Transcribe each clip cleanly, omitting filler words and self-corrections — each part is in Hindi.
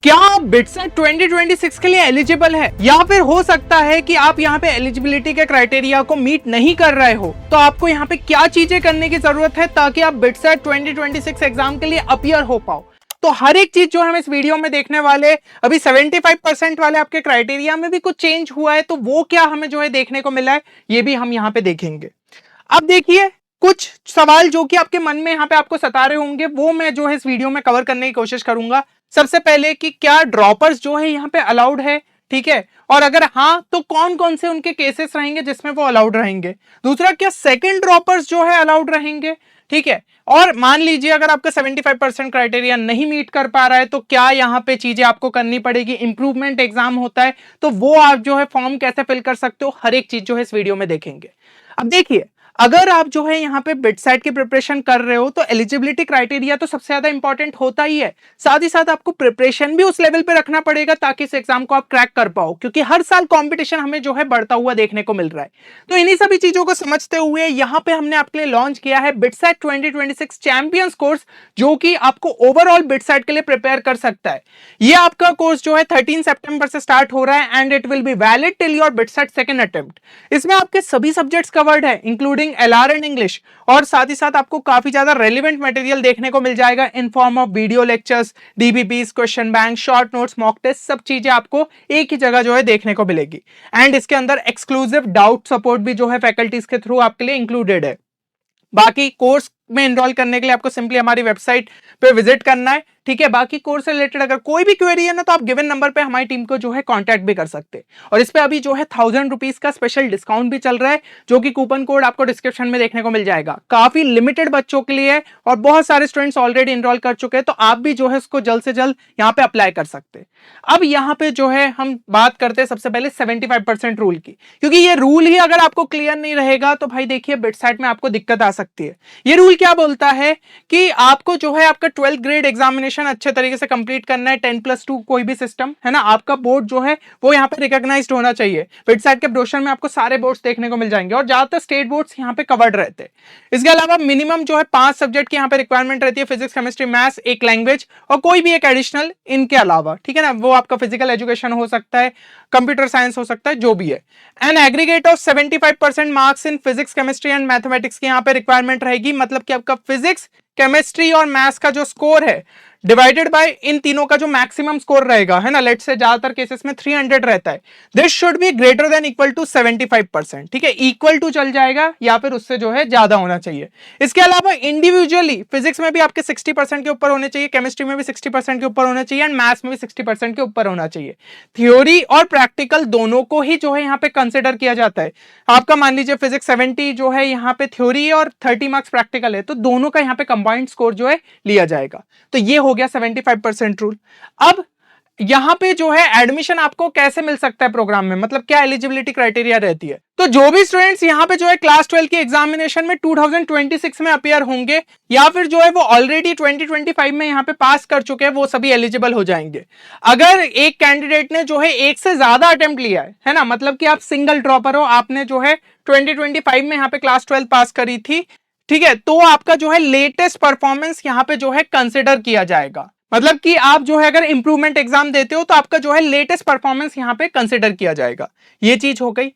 क्या आप बिटसेट 2026 के लिए एलिजिबल है या फिर हो सकता है कि आप यहाँ पे एलिजिबिलिटी के क्राइटेरिया को मीट नहीं कर रहे हो। तो आपको यहाँ पे क्या चीजें करने की जरूरत है ताकि आप बिटसेट 2026 एग्जाम के लिए अपीयर हो पाओ। तो हर एक चीज जो हम इस वीडियो में देखने वाले, अभी 75% वाले आपके क्राइटेरिया में भी कुछ चेंज हुआ है, तो वो क्या हमें जो है देखने को मिला है ये भी हम यहाँ पे देखेंगे। अब देखिए, कुछ सवाल जो कि आपके मन में यहाँ पे आपको सता रहे होंगे वो मैं जो है इस वीडियो में कवर करने की कोशिश करूंगा। सबसे पहले कि क्या ड्रॉपर्स जो है यहाँ पे अलाउड है, ठीक है, और अगर हाँ तो कौन कौन से उनके केसेस रहेंगे जिसमें वो अलाउड रहेंगे। दूसरा, क्या सेकंड ड्रॉपर्स जो है अलाउड रहेंगे, ठीक है, और मान लीजिए अगर आपका 75% क्राइटेरिया नहीं मीट कर पा रहा है तो क्या यहाँ पे चीजें आपको करनी पड़ेगी। इंप्रूवमेंट एग्जाम होता है तो वो आप जो है फॉर्म कैसे फिल कर सकते हो, हर एक चीज जो है इस वीडियो में देखेंगे। अब देखिए, अगर आप जो है यहाँ पे बिटसेट की प्रिपरेशन कर रहे हो तो एलिजिबिलिटी क्राइटेरिया तो सबसे ज्यादा इंपॉर्टेंट होता ही है, साथ ही साथ आपको प्रिपरेशन भी उस लेवल पे रखना पड़ेगा ताकि इस एग्जाम को आप क्रैक कर पाओ, क्योंकि हर साल कंपटीशन हमें जो है बढ़ता हुआ देखने को मिल रहा है। तो इन्हीं सभी चीजों को समझते हुए यहाँ पे हमने आपके लिए लॉन्च किया है बिटसेट 2026 चैंपियंस कोर्स, जो कि आपको ओवरऑल बिटसेट के लिए प्रिपेयर कर सकता है। ये आपका कोर्स जो है 13 सितंबर से स्टार्ट हो रहा है and it will be valid till your BITSAT second attempt. इसमें आपके सभी सब्जेक्ट्स कवर्ड है इंक्लूडिंग एलआर एंड इंग्लिश, और साथ ही साथ आपको काफी ज्यादा रेलिवेंट मटेरियल देखने को मिल जाएगा in form of video lectures, DPPs, question bank, short notes, mock test, सब चीजें आपको एक ही जगह जो है देखने को मिलेगी। एंड इसके अंदर एक्सक्लूसिव डाउट सपोर्ट भी जो है फैकल्टीज के थ्रू आपके लिए इंक्लूडेड है। बाकी कोर्स में एनरोल करने के लिए आपको सिंपली हमारी वेबसाइट पे विजिट करना है, ठीक है। बाकी कोर्स से रिलेटेड अगर कोई भी क्वेरी है ना तो आप गिवन नंबर पे हमारी टीम को जो है कांटेक्ट भी कर सकते हैं। और इस पे अभी जो है 1000 रुपीज का स्पेशल डिस्काउंट भी चल रहा है, जो कि कूपन कोड आपको डिस्क्रिप्शन में देखने को मिल जाएगा। काफी लिमिटेड बच्चों के लिए है और बहुत सारे स्टूडेंट्स ऑलरेडी एनरोल कर चुके हैं, तो आप भी जो है इसको जल्द से जल्द यहाँ पे अप्लाई कर सकते हैं। अब यहाँ पे जो है हम बात करते हैं सबसे पहले 75% रूल की, क्योंकि ये रूल ही अगर आपको क्लियर नहीं रहेगा तो भाई देखिए बिटसेट में आपको दिक्कत आ सकती है। ये रूल क्या बोलता है कि आपको जो है आपका 12th ग्रेड एग्जामिनेशन अच्छे तरीके से कंप्लीट करना है, 10+2 कोई भी सिस्टम है ना, आपका बोर्ड जो है वो यहाँ पे रिकॉग्नाइज्ड होना चाहिए। बिटसेट के ब्रोशर में आपको सारे बोर्ड्स देखने को मिल जाएंगे और ज्यादातर स्टेट बोर्ड्स यहाँ पे कवर्ड रहते हैं। इसके अलावा मिनिमम जो है 5 सब्जेक्ट की यहाँ पे रिक्वायरमेंट रहती है, फिजिक्स, केमिस्ट्री, मैथ्स, एक लैंग्वेज और कोई भी एक एडिशनल इनके अलावा, ठीक है ना। वो आपका फिजिकल एजुकेशन हो सकता है, कंप्यूटर साइंस हो सकता है, जो भी है। An aggregate of 75% marks in physics, chemistry and mathematics की यहाँ पे रिक्वायरमेंट रहेगी। मतलब कि आपका फिजिक्स, केमिस्ट्री और मैथ्स का जो स्कोर है डिवाइडेड बाय इन तीनों का जो मैक्सिमम स्कोर रहेगा, है ना, लेट्स से ज्यादातर केसेस में 300 रहता है, this should be greater than equal to 75%, ठीक है। इक्वल टू चल जाएगा या फिर उससे जो है ज्यादा होना चाहिए। इसके अलावा इंडिविजुअली फिजिक्स में भी आपके 60% के ऊपर होने चाहिए, केमिस्ट्री में भी 60% के ऊपर होना चाहिए एंड मैथ्स में भी 60% के ऊपर होना चाहिए। थ्योरी और प्रैक्टिकल दोनों को ही जो है यहाँ पे कंसिडर किया जाता है। आपका मान लीजिए फिजिक्स 70 जो है यहाँ पे थ्योरी और 30 मार्क्स प्रैक्टिकल है, तो दोनों का यहाँ पे कंबाइंड स्कोर जो है लिया जाएगा। तो ये हो गया 75% रूल। अब यहां पे जो है एडमिशन आपको कैसे मिल सकता है प्रोग्राम में, मतलब क्या एलिजिबिलिटी क्राइटेरिया रहती है। तो जो भी स्टूडेंट्स यहां पे जो है क्लास 12 की एग्जामिनेशन में 2026 में अपीयर होंगे या फिर जो है वो ऑलरेडी 2025 में यहां पे पास कर चुके हैं, वो सभी एलिजिबल हो जाएंगे। अगर एक कैंडिडेट ने जो है एक से ज्यादा अटेम्प्ट लिया है ना, मतलब कि आप सिंगल ड्रॉपर हो, आपने जो है 2025 में यहां पे क्लास 12 पास करी थी, ठीक है, तो आपका जो है लेटेस्ट परफॉर्मेंस यहां पे जो है कंसिडर किया जाएगा। मतलब कि आप जो है अगर इंप्रूवमेंट एग्जाम देते हो तो आपका जो है लेटेस्ट परफॉर्मेंस यहां पे कंसिडर किया जाएगा। ये चीज हो गई।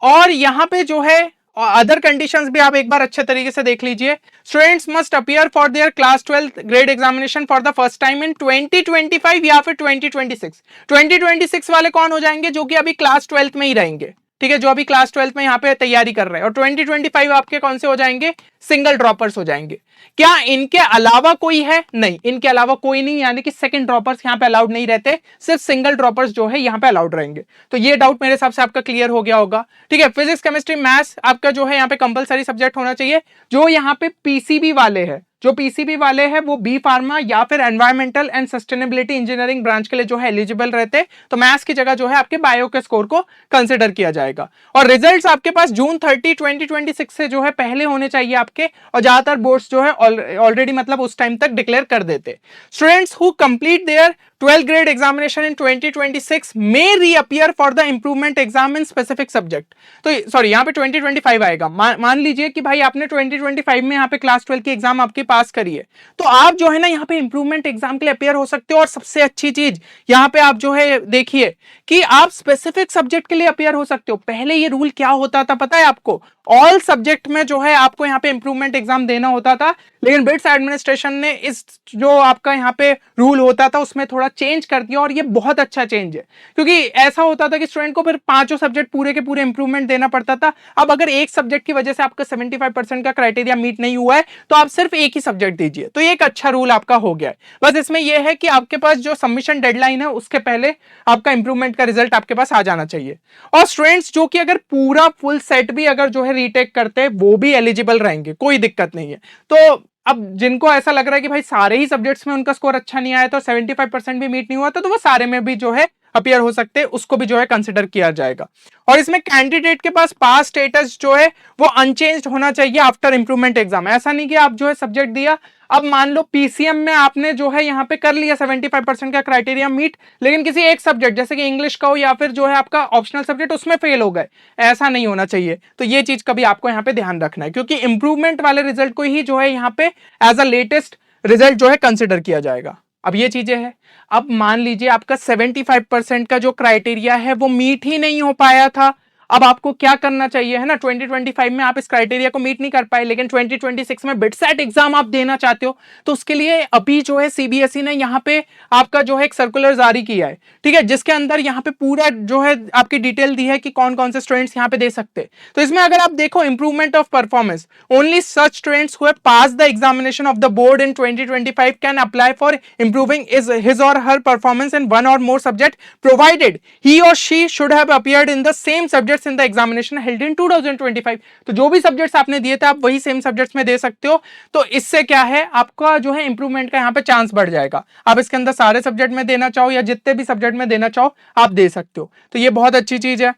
और यहां पे जो है अदर कंडीशंस भी आप एक बार अच्छे तरीके से देख लीजिए। Students must appear for their class 12 grade examination for the first time in 2025 या फिर 2026। 2026 वाले कौन हो जाएंगे, जो कि अभी क्लास 12 में ही रहेंगे, ठीक है, जो अभी क्लास 12 में यहाँ पे तैयारी कर रहे हैं। और 2025 आपके कौन से हो जाएंगे, सिंगल ड्रॉपर्स हो जाएंगे। क्या इनके अलावा कोई है, नहीं, इनके अलावा कोई नहीं, यानी कि सेकंड ड्रॉपर्स यहाँ पे अलाउड नहीं रहते, सिर्फ सिंगल ड्रॉपर्स जो है यहाँ पे अलाउड रहेंगे। तो ये डाउट मेरे हिसाब से आपका क्लियर हो गया होगा, ठीक है। फिजिक्स, केमिस्ट्री, मैथ्स आपका जो है यहाँ पे कंपलसरी सब्जेक्ट होना चाहिए। जो यहाँ पे पीसीबी वाले हैं, जो पीसीबी वाले हैं वो बी फार्मा या फिर environmental and sustainability engineering branch के लिए जो है एलिजिबल रहते, तो मैथ्स की जगह जो है आपके बायो के स्कोर को कंसिडर किया जाएगा। और रिजल्ट्स आपके पास जून 30, 2026 से जो है पहले होने चाहिए आपके, और ज्यादातर बोर्ड्स जो है ऑलरेडी मतलब उस टाइम तक डिक्लेयर कर देते। Students who complete their 12th grade examination in 2026 may reappear for the improvement exam in specific subject। तो सॉरी यहाँ पे 2025 आएगा। मान लीजिए कि भाई आपने 2025 में यहाँ पे क्लास 12 की एग्जाम आपकी पास करी है, तो आप जो है ना यहाँ पे इंप्रूवमेंट एग्जाम के लिए अपियर हो सकते हो। और सबसे अच्छी चीज यहाँ पे आप जो है देखिए कि आप स्पेसिफिक सब्जेक्ट के लिए अपियर हो सकते हो। पहले ये रूल क्या होता था पता है आपको? ऑल सब्जेक्ट में जो है आपको यहाँ पे इंप्रूवमेंट एग्जाम देना होता था, लेकिन बिट्स एडमिनिस्ट्रेशन ने इस जो आपका यहाँ पे रूल होता था उसमें थोड़ा चेंज कर दिया। और ये बहुत अच्छा चेंज है, क्योंकि ऐसा होता था कि स्टूडेंट को फिर पांचों सब्जेक्ट पूरे के पूरे इंप्रूवमेंट देना पड़ता था। अब अगर एक सब्जेक्ट की वजह से आपका 75% का क्राइटेरिया मीट नहीं हुआ है तो आप सिर्फ एक ही सब्जेक्ट दीजिए। तो ये एक अच्छा रूल आपका हो गया है। बस इसमें यह है कि आपके पास जो सबमिशन डेडलाइन है उसके पहले आपका इंप्रूवमेंट का रिजल्ट आपके पास आ जाना चाहिए। और स्टूडेंट्स जो कि अगर पूरा फुल सेट भी अगर जो है रीटेक करते हैं वो भी एलिजिबल रहेंगे, कोई दिक्कत नहीं है। तो अब जिनको ऐसा लग रहा है कि भाई सारे ही सब्जेक्ट्स में उनका स्कोर अच्छा नहीं आया तो 75% भी मीट नहीं हुआ तो वो सारे में भी जो है अपियर हो सकते हैं, उसको भी जो है कंसिडर किया जाएगा। और इसमें कैंडिडेट के पास पास स्टेटस जो है वो अनचेंज्ड होना चाहिए आफ्टर इंप्रूवमेंट एग्जाम। ऐसा नहीं कि आप जो है सब्जेक्ट दिया, अब मान लो पीसीएम में आपने जो है यहाँ पे कर लिया 75% का क्राइटेरिया मीट, लेकिन किसी एक सब्जेक्ट जैसे कि इंग्लिश का हो या फिर जो है आपका ऑप्शनल सब्जेक्ट उसमें फेल हो गए, ऐसा नहीं होना चाहिए। तो ये चीज कभी आपको यहाँ पे ध्यान रखना है, क्योंकि इंप्रूवमेंट वाले रिजल्ट को ही जो है यहाँ पे एज अ लेटेस्ट रिजल्ट जो है कंसिडर किया जाएगा। अब ये चीजें हैं। अब मान लीजिए आपका 75% का जो क्राइटेरिया है वो मीट ही नहीं हो पाया था, अब आपको क्या करना चाहिए है ना? 2025 में आप इस क्राइटेरिया को मीट नहीं कर पाए, लेकिन 2026 में बिटसेट एग्जाम आप देना चाहते हो, तो उसके लिए अभी जो है सीबीएसई ने यहाँ पे आपका जो है एक सर्कुलर जारी किया है, ठीक है, जिसके अंदर यहाँ पे पूरा जो है आपकी डिटेल दी है कि कौन कौन से स्टूडेंट्स यहाँ पे दे सकते हैं। तो इसमें अगर आप देखो improvement of performance, only such students who have passed the examination of the board in 2025 can apply for improving his or her performance in one or more subject provided he or she should have appeared in the same subjects in the examination held in 2025। तो जो भी सब्जेक्ट्स आपने दिए थे आप वही सेम सब्जेक्ट्स में दे सकते हो। तो इससे क्या है, आपका जो है इंप्रूवमेंट का यहाँ पे चांस बढ़ जाएगा। आप इसके अंदर सारे सब्जेक्ट में देना चाहो या जितने भी सब्जेक्ट में देना चाहो आप दे सकते हो। तो ये बहुत अच्छी चीज है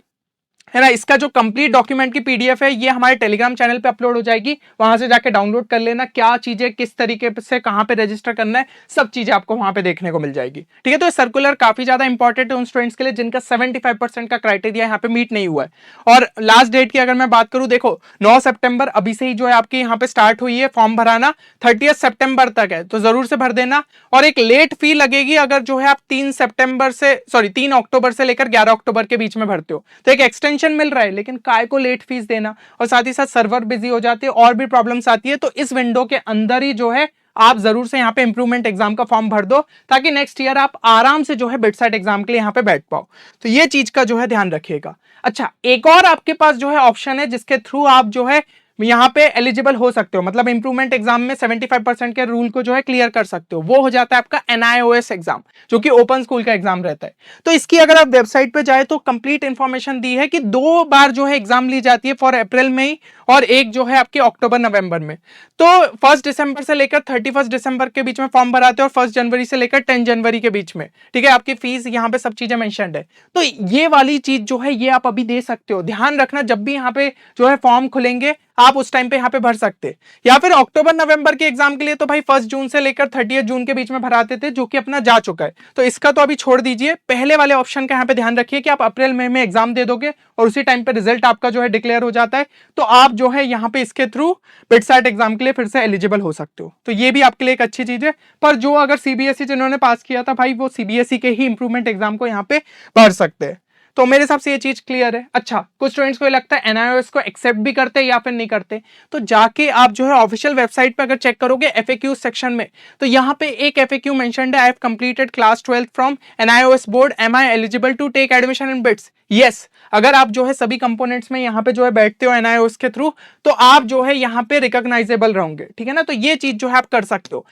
ना। इसका जो कंप्लीट डॉक्यूमेंट की पीडीएफ है ये हमारे टेलीग्राम चैनल पे अपलोड हो जाएगी, वहां से जाके डाउनलोड कर लेना। क्या चीजें किस तरीके से कहां पे रजिस्टर करना है सब चीजें आपको वहां पे देखने को मिल जाएगी, ठीक है। तो सर्कुलर काफी ज्यादा इंपॉर्टेंट है उन स्टूडेंट्स के लिए जिनका 75% का क्राइटेरिया यहाँ पे मीट नहीं हुआ है। और लास्ट डेट की अगर मैं बात करूं, देखो 9 सितंबर अभी से ही जो है आपकी यहाँ पे स्टार्ट हुई है फॉर्म भराना, 30 सितंबर तक है, तो जरूर से भर देना। और एक लेट फी लगेगी अगर जो है आप 3 अक्टूबर से लेकर 11 अक्टूबर के बीच में भरते हो, तो एक एक्सटेंशन मिल रहा है, लेकिन काय को लेट फीस देना, और साथ ही साथ सर्वर बिजी हो जाते हैं और भी प्रॉब्लम्स आती है। तो इस विंडो के अंदर ही जो है आप जरूर से यहाँ पे इंप्रूवमेंट एग्जाम का फॉर्म भर दो, ताकि नेक्स्ट ईयर आप आराम से जो है बिटसेट एग्जाम के लिए यहाँ पे बैठ पाओ। तो ये चीज का जो है ध्यान रखिएगा। अच्छा, एक और आपके पास जो है ऑप्शन है जिसके थ्रू आप जो है यहाँ पे एलिजिबल हो सकते हो, मतलब इंप्रूवमेंट एग्जाम में 75% के रूल को जो है क्लियर कर सकते हो। वो हो जाता है आपका NIOS एग्जाम, जो कि ओपन स्कूल का एग्जाम रहता है। तो इसकी अगर आप वेबसाइट पे जाए तो कंप्लीट इंफॉर्मेशन दी है कि 2 बार जो है एग्जाम ली जाती है, फॉर अप्रैल में और एक जो है आपके अक्टूबर नवंबर में। तो 1 दिसंबर से लेकर 31 दिसंबर के बीच में फॉर्म भराते हैं और 1 जनवरी से लेकर 10 जनवरी के बीच में, ठीक है। आपकी फीस यहाँ पे सब चीजें मेंशन्ड है। तो ये वाली चीज जो है ये आप अभी दे सकते हो। ध्यान रखना, जब भी यहाँ पे जो है फॉर्म खुलेंगे आप उस टाइम पे यहाँ पे भर सकते हैं। या फिर अक्टूबर नवंबर के एग्जाम के लिए तो भाई 1 जून से लेकर 30 जून के बीच में भराते थे, जो कि अपना जा चुका है। तो इसका तो अभी छोड़ दीजिए, पहले वाले ऑप्शन का यहाँ पे ध्यान रखिए कि आप अप्रैल मई में एग्जाम दे दोगे और उसी टाइम पे रिजल्ट आपका जो है डिक्लेयर हो जाता है, तो आप जो है यहाँ पे इसके थ्रू बिटसेट एग्जाम के लिए फिर से एलिजिबल हो सकते हो। तो ये भी आपके लिए एक अच्छी चीज है। पर जो अगर सीबीएसई जिन्होंने पास किया था भाई, वो सीबीएसई के ही इंप्रूवमेंट एग्जाम को यहाँ पे भर सकते हैं। तो मेरे हिसाब से ये चीज क्लियर है। अच्छा, कुछ स्टूडेंट्स को लगता है NIOS को एक्सेप्ट भी करते हैं या फिर नहीं करते, तो जाके आप जो है ऑफिशियल वेबसाइट पे अगर चेक करोगे FAQ सेक्शन में, तो यहाँ पे एक FAQ मेंशन्ड है, I have completed class 12 from NIOS board, am I eligible to take admission in BITS. Yes, अगर आप जो है सभी कंपोनेंट्स में यहाँ पे जो है बैठते हो NIOS के थ्रू, तो आप जो है यहाँ पे रिकॉग्नाइजेबल रहोगे, ठीक है ना। तो ये चीज जो है आप कर सकते हो।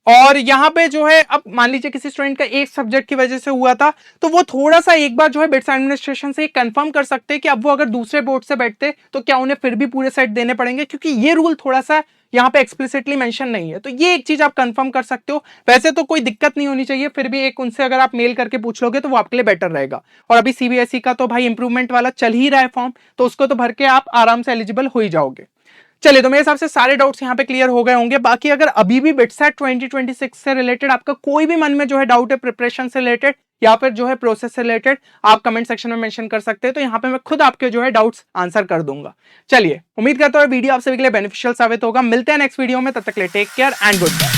और यहाँ पे जो है अब मान लीजिए किसी स्टूडेंट का एक सब्जेक्ट की वजह से हुआ था, तो वो थोड़ा सा एक बार जो है बिट्स एडमिनिस्ट्रेशन से कंफर्म कर सकते हैं कि अब वो अगर दूसरे बोर्ड से बैठते तो क्या उन्हें फिर भी पूरे सेट देने पड़ेंगे, क्योंकि ये रूल थोड़ा सा यहाँ पे एक्सप्लिसिटली मेंशन नहीं है। तो ये एक चीज आप कंफर्म कर सकते हो। वैसे तो कोई दिक्कत नहीं होनी चाहिए, फिर भी एक उनसे अगर आप मेल करके पूछ लोगे तो वो आपके लिए बेटर रहेगा। और अभी सीबीएसई का तो भाई इंप्रूवमेंट वाला चल ही रहा है फॉर्म, तो उसको तो भर के आप आराम से एलिजिबल हो ही जाओगे। चलिए, तो मेरे हिसाब से सारे डाउट्स यहाँ पे क्लियर हो गए होंगे। बाकी अगर अभी भी बिटसेट 2026 से रिलेटेड आपका कोई भी मन में जो है डाउट है प्रिपरेशन से रिलेटेड या फिर जो है प्रोसेस से रिलेटेड, आप कमेंट सेक्शन में मेंशन कर सकते हैं, तो यहाँ पे मैं खुद आपके जो है डाउट्स आंसर कर दूंगा। चलिए, उम्मीद करता हूँ वीडियो आप सभी के लिए बेनिफिशियल साबित होगा। मिलते हैं नेक्स्ट वीडियो में, तब तक के लिए take care and good bye.